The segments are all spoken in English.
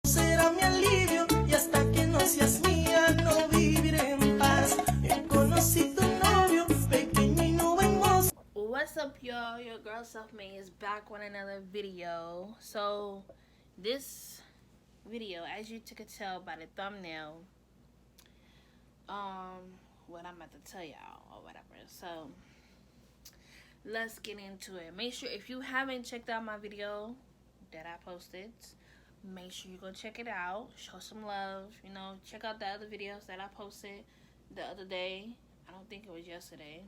Será mi alivio y hasta que no seas mía no viviré en paz. Conocí tu novio pequeño y no vemos. What's up, y'all? Your girl Self-Made is back with another video. So this video, as you could tell by the thumbnail, what I'm about to tell y'all or whatever. So let's get into it. Make sure if you haven't checked out my video that I posted, make sure you go check it out. Show some love. You know, check out the other videos that I posted the other day. I don't think it was yesterday.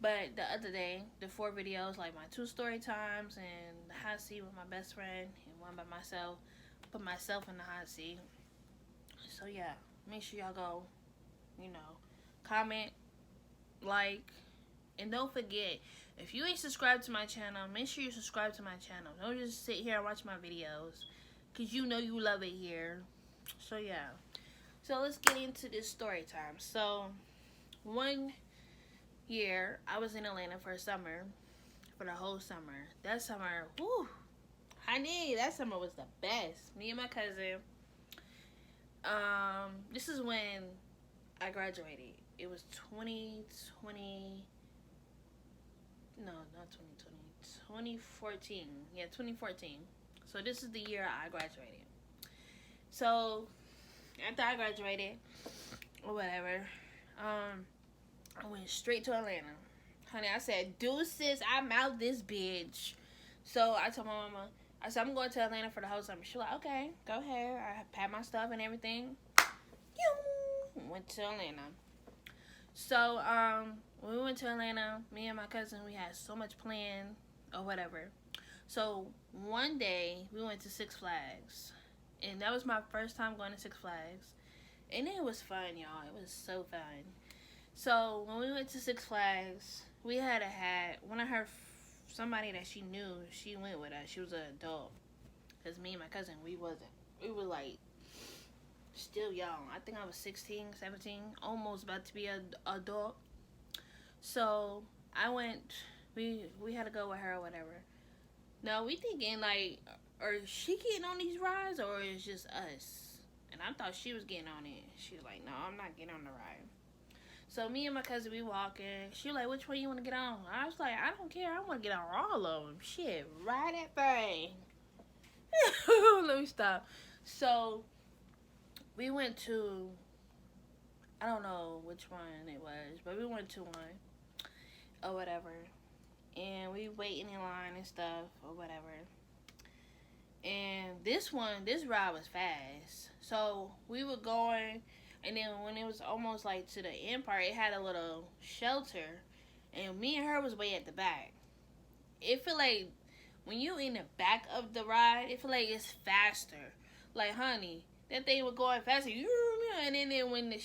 But the other day, the 4 videos, like my 2 story times and the hot seat with my best friend and one by myself, put myself in the hot seat. So yeah, make sure y'all go, you know, comment, like, and don't forget, if you ain't subscribed to my channel, make sure you subscribe to my channel. Don't just sit here and watch my videos, because you know you love it here. So yeah, so let's get into this story time. So one year, I was in Atlanta for the whole summer. That summer, whew, honey, that summer was the best. Me and my cousin, this is when I graduated. It was 2020, no, not 2020, 2014. Yeah, 2014. So this is the year I graduated. So after I graduated, or whatever, I went straight to Atlanta. Honey, I said, deuces, I'm out this bitch. So I told my mama, I said, I'm going to Atlanta for the whole summer. She was like, okay, go ahead. I packed my stuff and everything. Went to Atlanta. So, when we went to Atlanta, me and my cousin, we had so much planned or whatever. So, one day, we went to Six Flags. And that was my first time going to Six Flags. And it was fun, y'all. It was so fun. So when we went to Six Flags, we had one of her, somebody that she knew, she went with us. She was an adult. Because me and my cousin, we wasn't. We were like, still young. I think I was 16, 17, almost about to be an adult. So I went, we had to go with her or whatever. Now we thinking like, or she getting on these rides or it's just us? And I thought she was getting on it. She was like, no, I'm not getting on the ride. So me and my cousin, we walking. She was like, which one you want to get on? I was like, I don't care. I want to get on all of them. Shit, ride that thing. Let me stop. So we went to, I don't know which one it was, but we went to one or whatever. And we waiting in line and stuff or whatever. And this ride was fast. So we were going. And then when it was almost like to the end part, it had a little shelter. And me and her was way at the back. It feel like when you in the back of the ride, it feel like it's faster. Like, honey, that thing was going faster. And then when the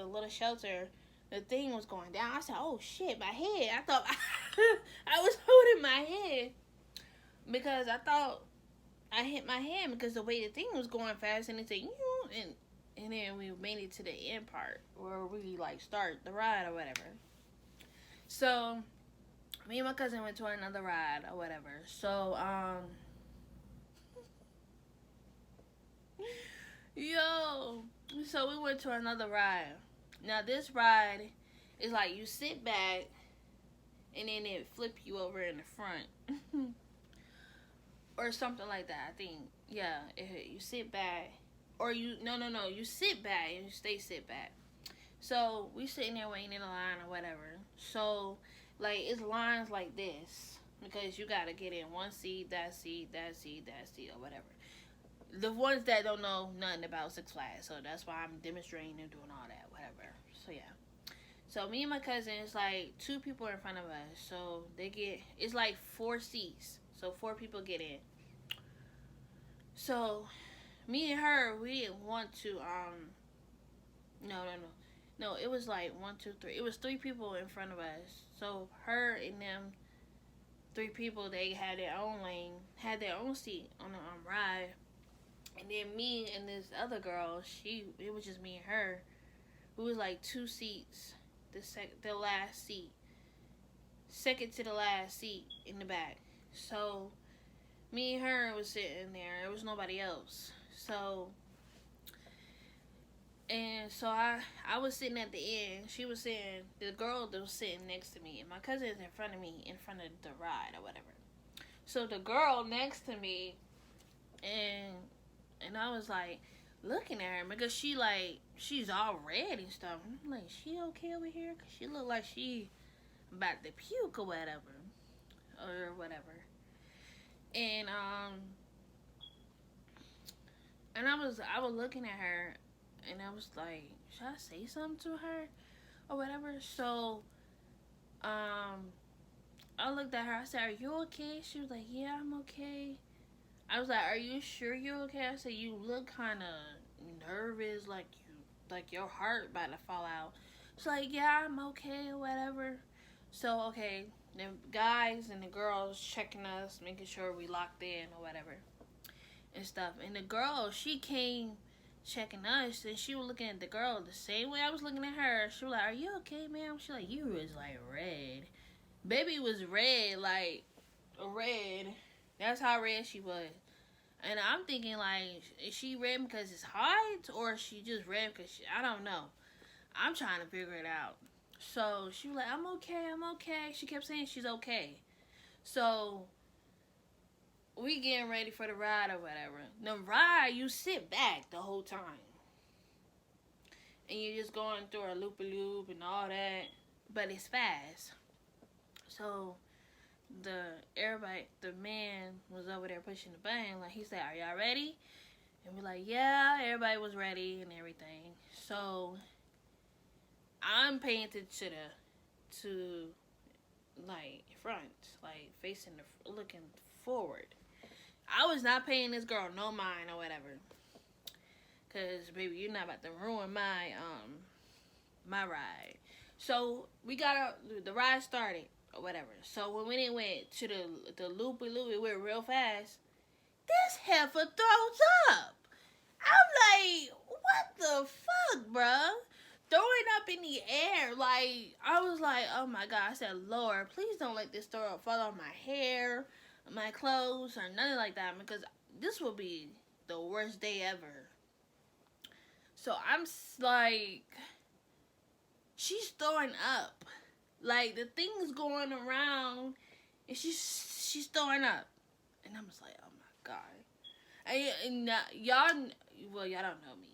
little shelter, the thing was going down, I said, oh shit, my head. I thought I was holding my head. Because I thought I hit my head because the way the thing was going fast. And it said, and then we made it to the end part where we like start the ride or whatever. So me and my cousin went to another ride or whatever. So so we went to another ride. Now this ride is like you sit back and then it flip you over in the front. Or something like that, I think. Yeah, you sit back. Or you sit back and you sit back. So we sitting there waiting in a line or whatever. So like it's lines like this because you gotta get in one seat, that seat, that seat, that seat, or whatever. The ones that don't know nothing about Six Flags, so that's why I'm demonstrating and doing all that, whatever. So yeah. So me and my cousin, it's like 2 people in front of us. So it's like 4 seats. So 4 people get in. So me and her, we didn't want to, no, it was like 1, 2, 3. It was 3 people in front of us. So her and them 3 people, they had their own lane, had their own seat on the ride. And then me and this other girl, it was just me and her. It was like 2 seats, the last seat, second to the last seat in the back. So me and her was sitting there. There was nobody else. So, and so I was sitting at the end. She was sitting, the girl that was sitting next to me, and my cousin is in front of me, in front of the ride or whatever. So the girl next to me, and I was like looking at her because she's all red and stuff. I'm like, she okay over here? Cause she look like she about to puke or whatever, and I was looking at her, and I was like, should I say something to her or whatever? So I looked at her. I said, are you okay? She was like, yeah, I'm okay. I was like, are you sure you're okay? I said, you look kind of nervous, like your heart about to fall out. She's like, yeah, I'm okay or whatever. So, okay, the guys and the girls checking us, making sure we locked in or whatever and stuff. And the girl, she came checking us, and she was looking at the girl the same way I was looking at her. She was like, are you okay, ma'am? She like, you was like red. Baby was red, like red. That's how red she was. And I'm thinking, like, is she red because it's hot, or is she just red because I don't know. I'm trying to figure it out. So she was like, I'm okay, I'm okay. She kept saying she's okay. So we getting ready for the ride or whatever. The ride, you sit back the whole time. And you're just going through a loop-a-loop and all that. But it's fast. So the man was over there pushing the button. Like, he said, are y'all ready? And we're like, yeah, everybody was ready and everything. So I'm paying attention to like front, like facing looking forward. I was not paying this girl no mind or whatever, cause baby, you're not about to ruin my my ride. So we got the ride started or whatever. So when it went to the loopy loop, it went real fast. This heifer throws up. I'm like, what the fuck, bruh? Throwing up in the air. Like, I was like, oh my God. I said, Lord, please don't let this throw up fall on my hair, my clothes, or nothing like that, because this will be the worst day ever. So I'm like, she's throwing up. Like, the thing's going around, and she's throwing up. And I'm just like, oh my God. And y'all don't know me.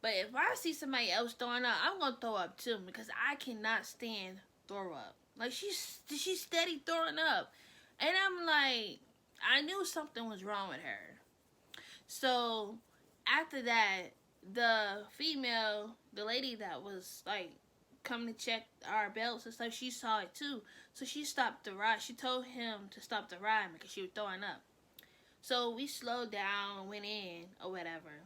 But if I see somebody else throwing up, I'm going to throw up too, because I cannot stand throw up. Like, she's steady throwing up. And I'm like, I knew something was wrong with her. So, after that, the lady that was, like, coming to check our belts and stuff, she saw it too. So, she stopped the ride. She told him to stop the ride because she was throwing up. So, we slowed down, went in, or whatever.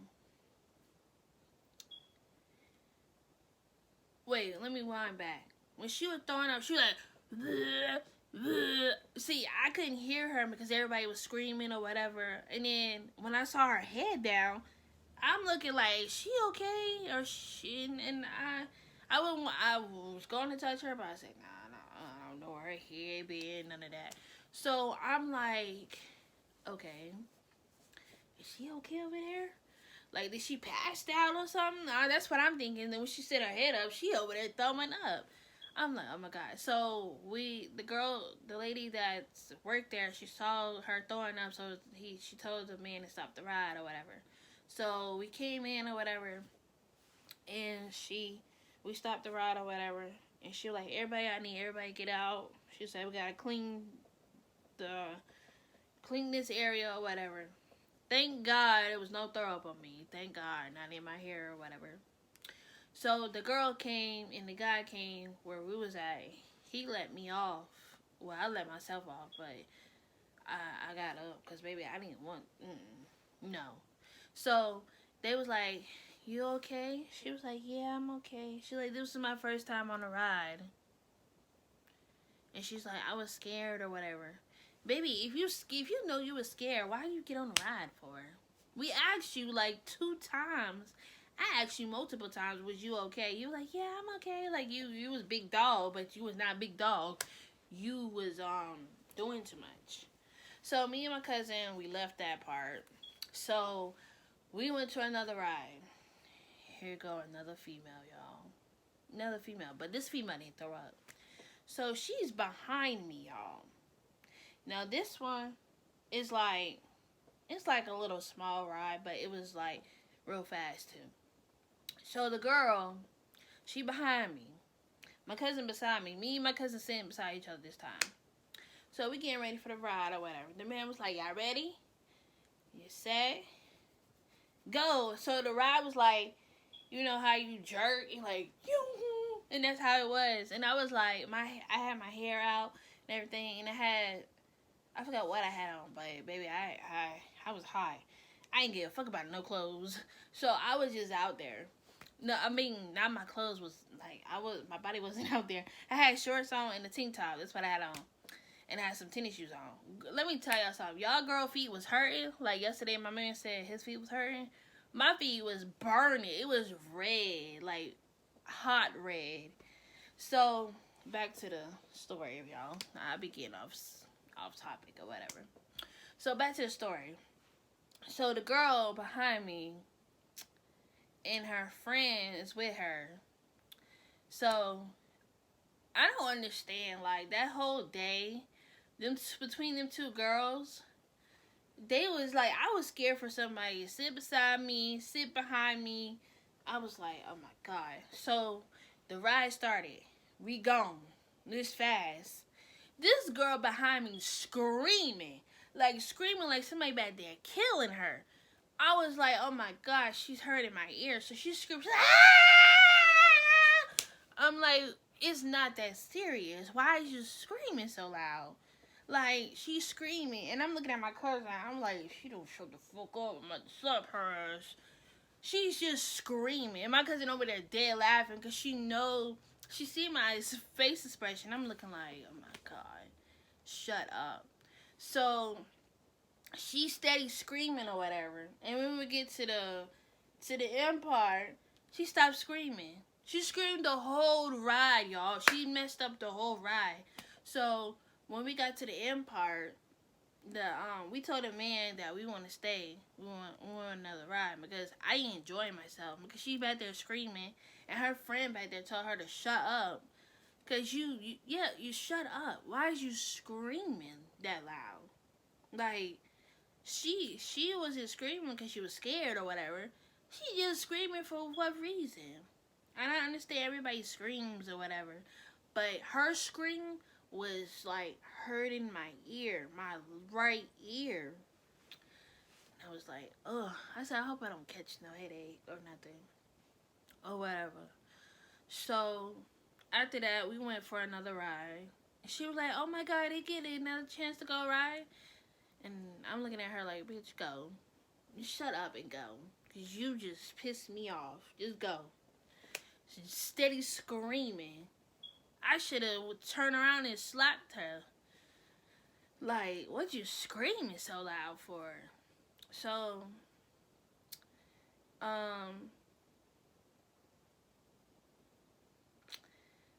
Wait, let me wind back. When she was throwing up, she was like, bleh, bleh. See, I couldn't hear her because everybody was screaming or whatever. And then when I saw her head down, I'm looking like, she okay? Or she, and I was going to touch her, but I said, nah, I don't know where her head being, none of that. So I'm like, okay, is she okay over there? Like, did she pass out or something? That's what I'm thinking. Then when she set her head up, she over there throwing up. I'm like, oh my God. So the lady that worked there, she saw her throwing up, so she told the man to stop the ride or whatever. So we came in or whatever, and we stopped the ride or whatever, and she was like, I need everybody get out. She said, we gotta clean this area or whatever. Thank God there was no throw up on me. Thank God, not in my hair or whatever. So the girl came and the guy came where we was at. He let me off. Well, I let myself off, but I got up because, baby, I didn't want, no. So they was like, you okay? She was like, yeah, I'm okay. She like, this was my first time on a ride. And she's like, I was scared or whatever. Baby, if you know you were scared, why did you get on the ride for? We asked you like 2 times. I asked you multiple times, was you okay? You were like, yeah, I'm okay. Like, you was big dog, but you was not big dog. You was doing too much. So me and my cousin, we left that part. So We went to another ride. Here go another female, y'all. Another female. But this female didn't throw up. So she's behind me, y'all. Now this one is like, it's like a little small ride, but it was like real fast too. So the girl, she behind me. My cousin beside me. Me and my cousin sitting beside each other this time. So we getting ready for the ride or whatever. The man was like, y'all ready? You set? Go. So the ride was like, you know how you jerk and like, and that's how it was. And I was like, I had my hair out and everything, and I forgot what I had on, but baby, I was high. I didn't give a fuck about no clothes. So I was just out there. No, I mean, not my clothes was like, my body wasn't out there. I had shorts on and a tank top. That's what I had on. And I had some tennis shoes on. Let me tell y'all something. Y'all girl feet was hurting. Like yesterday, my man said his feet was hurting. My feet was burning. It was red. Like, hot red. So, back to the story, y'all. I'll be getting off topic or whatever. So, back to the story. So, the girl behind me and her friend is with her. So, I don't understand. Like, that whole day, between them two girls, they was like, I was scared for somebody to sit beside me, sit behind me. I was like, oh my God. So, the ride started. We gone. This fast. This girl behind me screaming like somebody back there killing her. I was like, oh my God, she's hurting my ear. So she screams, ah! I'm like, it's not that serious. Why is you screaming so loud? Like, she's screaming, and I'm looking at my cousin. I'm like, she don't shut the fuck up. I'm about to sup her ass. She's just screaming. And my cousin over there dead laughing because she see my face expression. I'm looking like, oh my God, shut up. So, she steady screaming or whatever. And when we get to the end part, she stopped screaming. She screamed the whole ride, y'all. She messed up the whole ride. So, when we got to the end part, we told the man that we want to stay. We want another ride because I ain't enjoying myself. Because she back there screaming, and her friend back there told her to shut up. Because you shut up. Why is you screaming that loud? Like, she wasn't screaming because she was scared or whatever. She just screaming for what reason? And I understand everybody screams or whatever. But her scream was like hurting my ear, my right ear. I was like, ugh. I said, I hope I don't catch no headache or nothing. Or whatever. So, after that, we went for another ride. She was like, oh my God, they get another chance to go ride? And I'm looking at her like, bitch, go. Shut up and go. Because you just pissed me off. Just go. She's steady screaming. I should have turned around and slapped her. Like, what you screaming so loud for? So,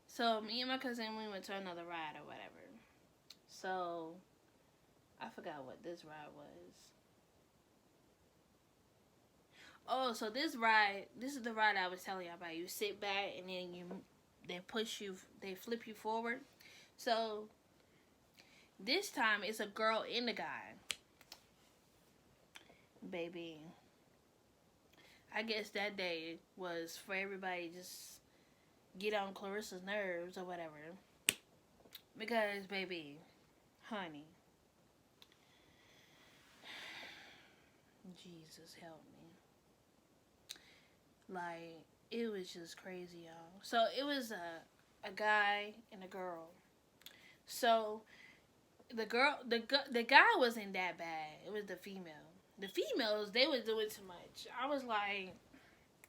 so me and my cousin, we went to another ride or whatever. So, I forgot what this ride was. Oh, so this is the ride I was telling you about. You sit back and then they flip you forward. So, this time it's a girl and a guy. Baby, I guess that day was for everybody just get on Claritza's nerves or whatever. Because, baby, honey, Jesus help me. Like, it was just crazy, y'all. So, it was a guy and a girl. So, the guy wasn't that bad. It was the female. The females, they was doing too much. I was like,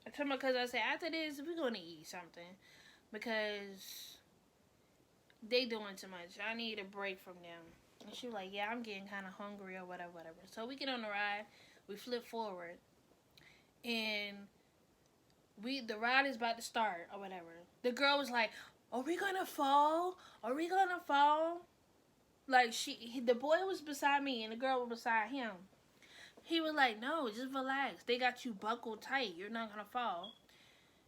I told my cousin, I said, after this, we're going to eat something. Because they doing too much. I need a break from them. And she was like, yeah, I'm getting kind of hungry or whatever. So, we get on the ride. We flip forward. And the ride is about to start or whatever. The girl was like, are we gonna fall? Are we gonna fall? Like, the boy was beside me and the girl was beside him. He was like, no, just relax. They got you buckled tight. You're not going to fall.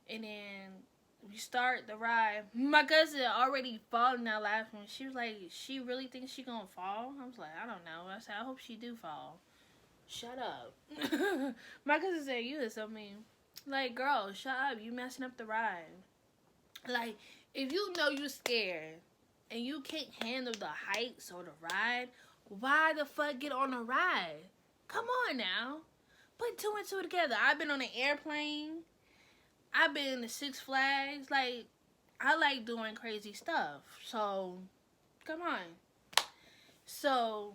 And then we start the ride. My cousin already falling out laughing. She was like, she really thinks she going to fall? I was like, I don't know. I said, I hope she do fall. Shut up. My cousin said, you is so mean. Like, girl, shut up. You messing up the ride. Like, if you know you're scared and you can't handle the heights or the ride, why the fuck get on a ride? Come on now. Put two and two together. I've been on an airplane. I've been to Six Flags. Like, I like doing crazy stuff. So, come on. So,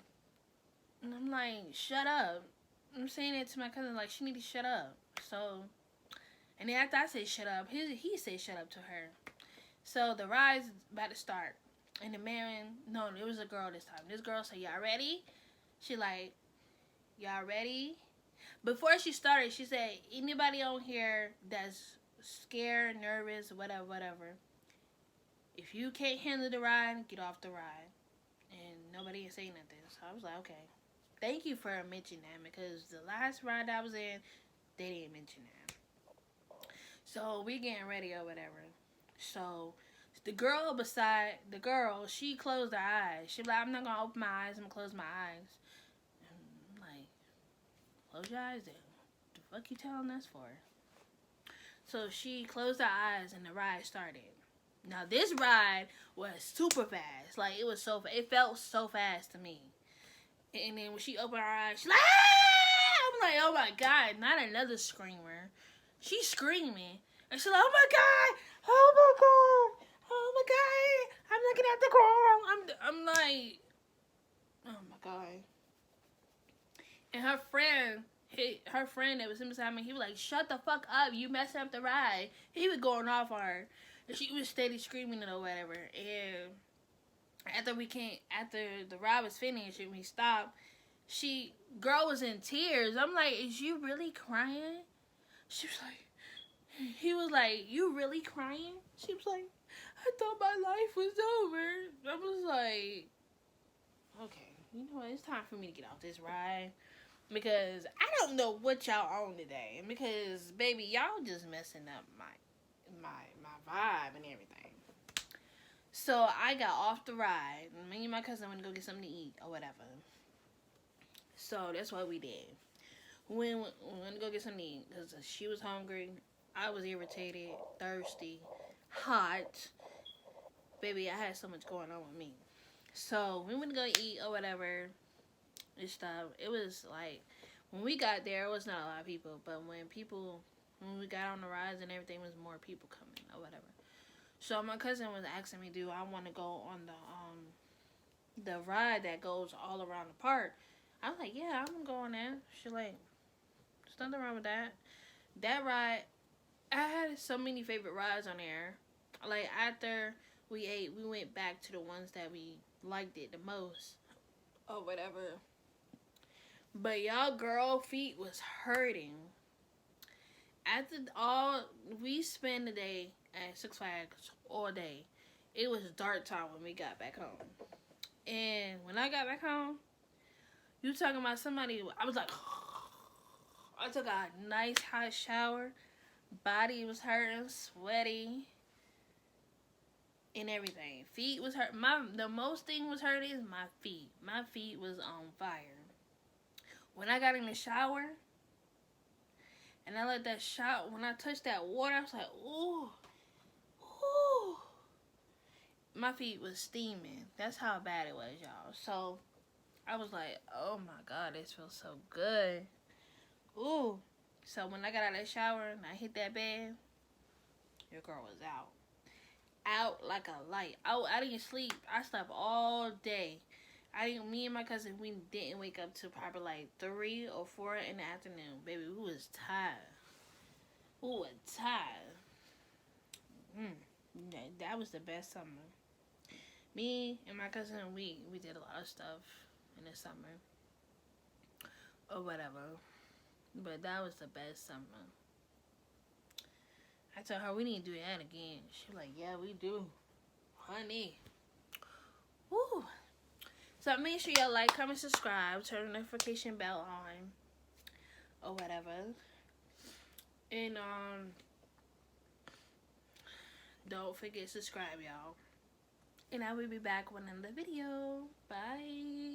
I'm like, shut up. I'm saying it to my cousin, like, she need to shut up. So, and then after I say shut up, he said shut up to her. So, the ride's about to start. And the man, no, it was a girl this time. This girl said, y'all ready? She like, y'all ready? Before she started, she said, anybody on here that's scared, nervous, whatever. If you can't handle the ride, get off the ride. And nobody ain't saying nothing. So I was like, okay. Thank you for mentioning that, because the last ride I was in, they didn't mention that. So we getting ready or whatever. So the girl beside the girl, she closed her eyes. She was like, I'm not going to open my eyes. I'm going to close my eyes. And I'm like, close your eyes then. What the fuck you telling us for? So she closed her eyes and the ride started. Now this ride was super fast. Like, it felt so fast to me. And then when she opened her eyes, she's like, ah! I'm like, oh my God, not another screamer. She's screaming. And she's like, oh my God, oh my God, oh my God, I'm looking at the ground. I'm like, oh my God. And her friend that was sitting beside me, he was like, shut the fuck up, you messed up the ride. He was going off on her. And she was steady screaming or whatever. And after the ride was finished and we stopped, girl was in tears. I'm like, is you really crying? She was like, he was like, you really crying? She was like, I thought my life was over. I was like, okay, you know what? It's time for me to get off this ride. Because I don't know what y'all on today. Because, baby, y'all just messing up my vibe and everything. So, I got off the ride. Me and my cousin went to go get something to eat or whatever. So, that's what we did. We went to go get something to eat because she was hungry. I was irritated, thirsty, hot. Baby, I had so much going on with me. So, we went to go eat or whatever and stuff. It was like, when we got there, it was not a lot of people. But when we got on the rides and everything, was more people coming or whatever. So, my cousin was asking me, do I want to go on the ride that goes all around the park? I was like, yeah, I'm going to go on that. She's like, there's nothing wrong with that. That ride, I had so many favorite rides on there. Like, after we ate, we went back to the ones that we liked it the most. Or whatever. But y'all girl feet was hurting. We spent the day at Six Flags all day. It was dark time when we got back home. And when I got back home, you talking about somebody, I was like, I took a nice hot shower. Body was hurting, sweaty, and everything. Feet was hurt. The most thing was hurting is my feet. My feet was on fire. When I got in the shower, and I let that shower, when I touched that water, I was like, ooh, ooh. My feet was steaming. That's how bad it was, y'all. So, I was like, oh my God, this feels so good. Ooh. So, when I got out of that shower and I hit that bed, your girl was out. Out like a light. I didn't sleep. I slept all day. Me and my cousin, we didn't wake up till probably like 3 or 4 in the afternoon. Baby, we was tired. We were tired. That was the best summer. Me and my cousin, we did a lot of stuff in the summer. Or whatever. But that was the best summer. I told her we need to do that again. She was like, yeah, we do. Honey. Woo. So make sure y'all like, comment, subscribe, turn the notification bell on. or whatever. And don't forget to subscribe, y'all. And I will be back with another video. Bye.